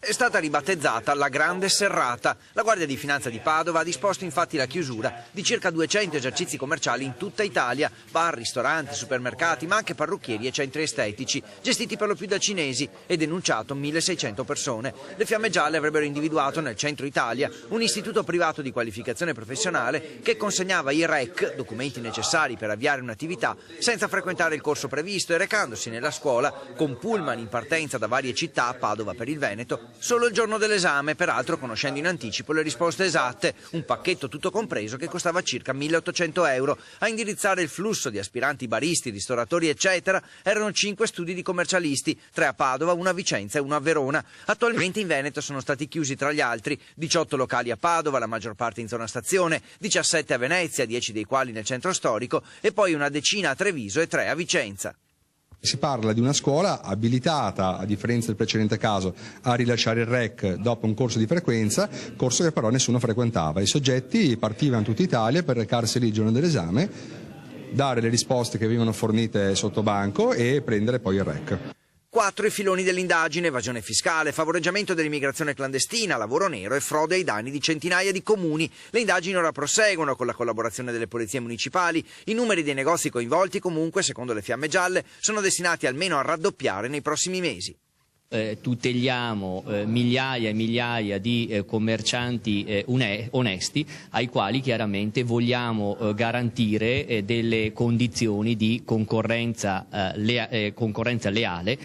È stata ribattezzata la Grande Serrata. La Guardia di Finanza di Padova ha disposto infatti la chiusura di circa 200 esercizi commerciali in tutta Italia, bar, ristoranti, supermercati, ma anche parrucchieri e centri estetici, gestiti per lo più da cinesi, e denunciato 1600 persone. Le Fiamme Gialle avrebbero individuato nel centro Italia un istituto privato di qualificazione professionale che consegnava i REC, documenti necessari per avviare un'attività, senza frequentare il corso previsto e recandosi nella scuola con pullman in partenza da varie città, Padova per il Veneto, solo il giorno dell'esame, peraltro conoscendo in anticipo le risposte esatte, un pacchetto tutto compreso che costava circa 1800 euro. A indirizzare il flusso di aspiranti baristi, ristoratori eccetera erano 5 studi di commercialisti, 3 a Padova, 1 a Vicenza e 1 a Verona. Attualmente in Veneto sono stati chiusi tra gli altri 18 locali a Padova, la maggior parte in zona stazione, 17 a Venezia, 10 dei quali nel centro storico, e poi una decina a Treviso e 3 a Vicenza. Si parla di una scuola abilitata, a differenza del precedente caso, a rilasciare il REC dopo un corso di frequenza, corso che però nessuno frequentava. I soggetti partivano in tutta Italia per recarsi lì il giorno dell'esame, dare le risposte che venivano fornite sotto banco e prendere poi il REC. 4 i filoni dell'indagine: evasione fiscale, favoreggiamento dell'immigrazione clandestina, lavoro nero e frode ai danni di centinaia di comuni. Le indagini ora proseguono con la collaborazione delle polizie municipali. I numeri dei negozi coinvolti comunque, secondo le Fiamme Gialle, sono destinati almeno a raddoppiare nei prossimi mesi. Tuteliamo migliaia e migliaia di commercianti onesti, ai quali chiaramente vogliamo garantire delle condizioni di concorrenza leale.